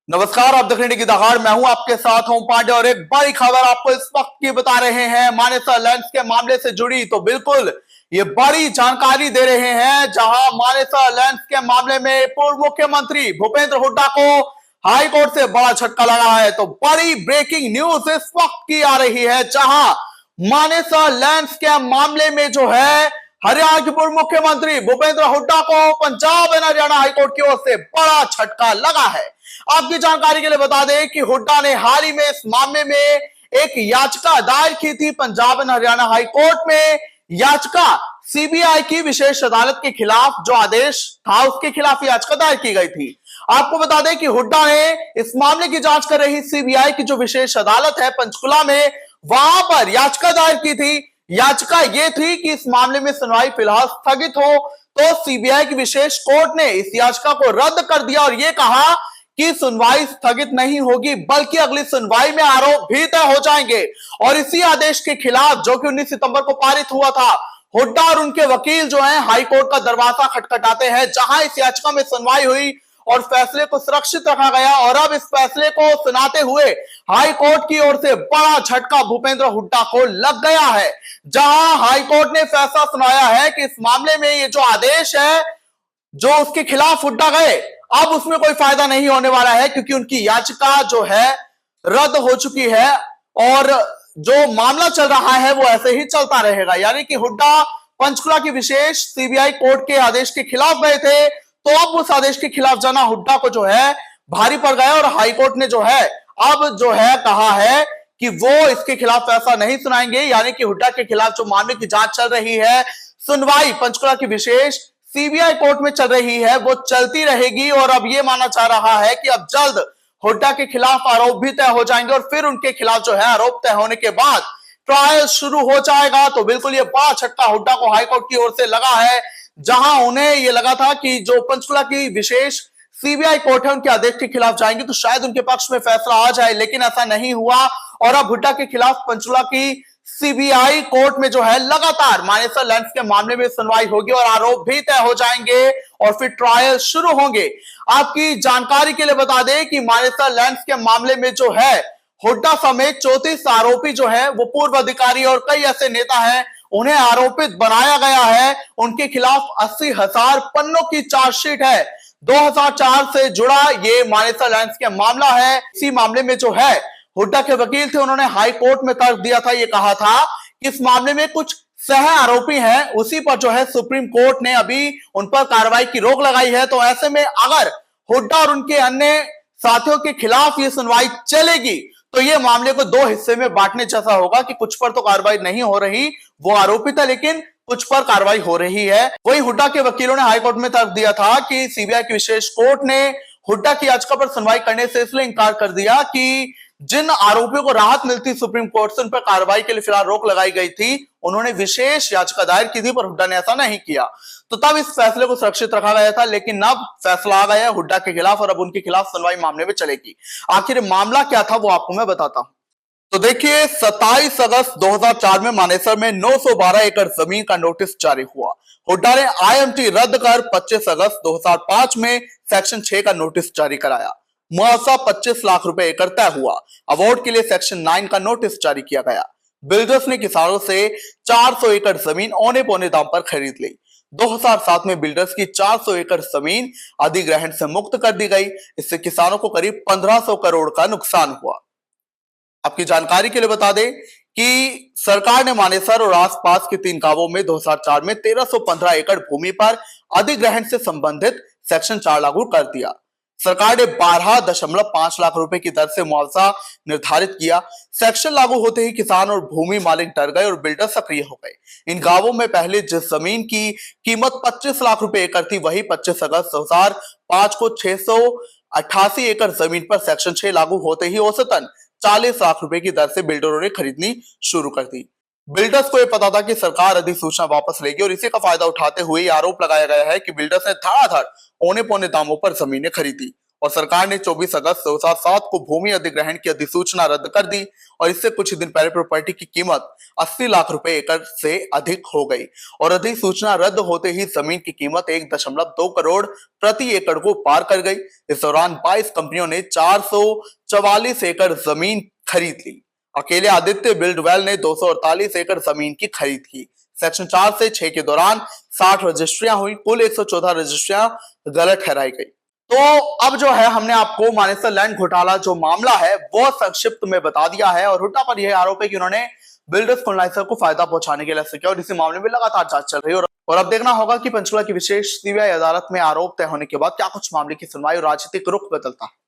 नमस्कार, आप देख रहे हैं की दहाड़। मैं हूं आपके साथ ओम पांडे और एक बड़ी खबर आपको इस वक्त की बता रहे हैं मानेसर लैंड के मामले से जुड़ी। तो बिल्कुल ये बड़ी जानकारी दे रहे हैं, जहां मानेसर लैंड के मामले में पूर्व मुख्यमंत्री भूपेंद्र हुड्डा को हाई कोर्ट से बड़ा झटका लगा है। तो बड़ी ब्रेकिंग न्यूज इस वक्त की आ रही है, जहां मानेसर लैंड के मामले में जो है हरियाणा के पूर्व मुख्यमंत्री भूपेंद्र हुड्डा को पंजाब एंड हरियाणा हाईकोर्ट की ओर से बड़ा झटका लगा है। आपकी जानकारी के लिए बता दें कि हुड्डा ने हाल ही में इस मामले में एक याचिका दायर की थी पंजाब एंड हरियाणा हाईकोर्ट में। याचिका सीबीआई की विशेष अदालत के खिलाफ जो आदेश था उसके खिलाफ याचिका दायर की गई थी। आपको बता दें कि हुड्डा ने इस मामले की जांच कर रही सीबीआई की जो विशेष अदालत है पंचकुला में, वहां पर याचिका दायर की थी। याचिका यह थी कि इस मामले में सुनवाई फिलहाल स्थगित हो। तो सीबीआई की विशेष कोर्ट ने इस याचिका को रद्द कर दिया और यह कहा कि सुनवाई स्थगित नहीं होगी, बल्कि अगली सुनवाई में आरोप भी तय हो जाएंगे। और इसी आदेश के खिलाफ, जो कि 19 सितंबर को पारित हुआ था, हुड्डा और उनके वकील जो हैं हाई कोर्ट का दरवाजा खटखटाते हैं, जहां इस याचिका में सुनवाई हुई और फैसले को सुरक्षित रखा गया। और अब इस फैसले को सुनाते हुए हाई कोर्ट की ओर से बड़ा झटका भूपेंद्र हुड्डा को लग गया है, जहां हाई कोर्ट ने फैसला सुनाया है कि इस मामले में ये जो आदेश है जो उसके खिलाफ हुड्डा गए, अब उसमें कोई फायदा नहीं होने वाला है, क्योंकि उनकी याचिका जो है रद्द हो चुकी है और जो मामला चल रहा है वो ऐसे ही चलता रहेगा। यानी कि हुड्डा पंचकुला की विशेष सीबीआई कोर्ट के आदेश के खिलाफ गए थे, तो अब उस आदेश के खिलाफ जाना हुड्डा को जो है भारी पड़ गया और हाईकोर्ट ने जो है अब जो है कहा है कि वो इसके खिलाफ फैसला नहीं सुनाएंगे। यानी कि हुड्डा के खिलाफ जो मामले की जांच चल रही है, सुनवाई पंचकुला की विशेष सीबीआई कोर्ट में चल रही है, वो चलती रहेगी। और अब यह माना जा रहा है कि अब जल्द हुड्डा के खिलाफ आरोप भी तय हो जाएंगे और फिर उनके खिलाफ जो है आरोप तय होने के बाद ट्रायल शुरू हो जाएगा। तो बिल्कुल ये बड़ा झटका हुड्डा को हाईकोर्ट की ओर से लगा है, जहां उन्हें यह लगा था कि जो पंचकुला की विशेष सीबीआई कोर्ट है उनके आदेश के खिलाफ जाएंगे तो शायद उनके पक्ष में फैसला आ जाए, लेकिन ऐसा नहीं हुआ। और अब हुड्डा के खिलाफ पंचकुला की सीबीआई कोर्ट में जो है लगातार मानेसर लैंड के मामले में सुनवाई होगी और आरोप भी तय हो जाएंगे और फिर ट्रायल शुरू होंगे। आपकी जानकारी के लिए बता दें कि मानेसर लैंड के मामले में जो है हुड्डा समेत 34 आरोपी जो है वो पूर्व अधिकारी और कई ऐसे नेता हैं, उन्हें आरोपित बनाया गया है। उनके खिलाफ 80,000 पन्नों की चार्जशीट है। 2004 से जुड़ा ये मानेसर लैंड का मामला है। इसी मामले में जो है हुड्डा के वकील थे, उन्होंने हाई कोर्ट में तर्क दिया था, ये कहा था कि इस मामले में कुछ सह आरोपी हैं, उसी पर जो है सुप्रीम कोर्ट ने अभी उन पर कार्रवाई की रोक लगाई है। तो ऐसे में अगर हुड्डा और उनके अन्य साथियों के खिलाफ ये सुनवाई चलेगी तो ये मामले को दो हिस्से में बांटने जैसा होगा कि कुछ पर तो कार्रवाई नहीं हो रही, वो आरोपित है, लेकिन कुछ पर कार्रवाई हो रही है। वही हुड्डा के वकीलों ने हाईकोर्ट में तर्क दिया था कि सीबीआई की विशेष कोर्ट ने हुड्डा की याचिका पर सुनवाई करने से इसलिए इंकार कर दिया कि जिन आरोपियों को राहत मिलती सुप्रीम कोर्ट से उन पर कार्रवाई के लिए फिलहाल रोक लगाई गई थी। उन्होंने विशेष याचिका दायर की थी पर हुड्डा ने ऐसा नहीं किया, तो तब इस फैसले को सुरक्षित रखा गया था। लेकिन अब फैसला आ गया हुड्डा के खिलाफ और अब उनके खिलाफ सुनवाई मामले में चलेगी। आखिर मामला क्या था वो आपको मैं बताता हूं। तो देखिए, 27 अगस्त 2004 में मानेसर में 912 एकड़ जमीन का नोटिस जारी हुआ। हुड्डा ने आईएमटी रद्द कर 25 अगस्त 2005 में सेक्शन 6 का नोटिस जारी कराया। मुआवजा 25 लाख रुपए एकड़ तय हुआ। अवार्ड के लिए सेक्शन 9 का नोटिस जारी किया गया। बिल्डर्स ने किसानों से 400 एकड़ जमीन औने पौने दाम पर खरीद ली। 2007 में बिल्डर्स की 400 एकड़ जमीन अधिग्रहण से मुक्त कर दी गई। इससे किसानों को करीब 1500 करोड़ का नुकसान हुआ। आपकी जानकारी के लिए बता दें कि सरकार ने मानेसर और आसपास के 3 गांवों में 2004 में 1315 एकड़ भूमि पर अधिग्रहण से संबंधित सेक्शन 4 लागू कर दिया। सरकार ने 12.5 लाख रुपए की दर से मुआवजा निर्धारित किया। सेक्शन लागू होते ही किसान और भूमि मालिक डर गए और बिल्डर सक्रिय हो गए। इन गांवों में पहले जिस जमीन की कीमत 25 लाख रुपए एकड़ थी, वही 25 अगस्त 2005 को 688 एकड़ जमीन पर सेक्शन 6 लागू होते ही औसतन 40 लाख रुपए की दर से बिल्डरों ने खरीदनी शुरू कर दी। बिल्डर्स को यह पता था कि सरकार अधिसूचना वापस लेगी और इसी का फायदा उठाते हुए आरोप लगाया गया है कि बिल्डर्स ने धड़ाधड़ औने पौने दामों पर जमीनें खरीदी और सरकार ने 24 अगस्त 2007 को भूमि अधिग्रहण की अधिसूचना रद्द कर दी और इससे कुछ दिन पहले प्रॉपर्टी की कीमत 80 लाख रुपए एकड़ से अधिक हो गई और अधिसूचना रद्द होते ही जमीन की कीमत 1.2 करोड़ प्रति एकड़ को पार कर गई। इस दौरान 22 कंपनियों ने 444 एकड़ जमीन खरीद ली। अकेले आदित्य बिल्डवेल ने 248 एकड़ जमीन की खरीद की। सेक्शन 4 से 6 के दौरान 60 रजिस्ट्रियां हुई, कुल 114 रजिस्ट्रियां गलत ठहराई गई। तो अब जो है हमने आपको मानेसर लैंड घोटाला जो मामला है वो संक्षिप्त में बता दिया है और हुड्डा पर यह आरोप है कि उन्होंने बिल्डर्स फर्टिलाइजर को फायदा पहुंचाने के लिए ऐसा किया और इसी मामले में लगातार जांच चल रही है और अब देखना होगा कि पंचकुला की विशेष सीबीआई अदालत में आरोप तय होने के बाद क्या कुछ मामले की सुनवाई और राजनीतिक रुख बदलता है।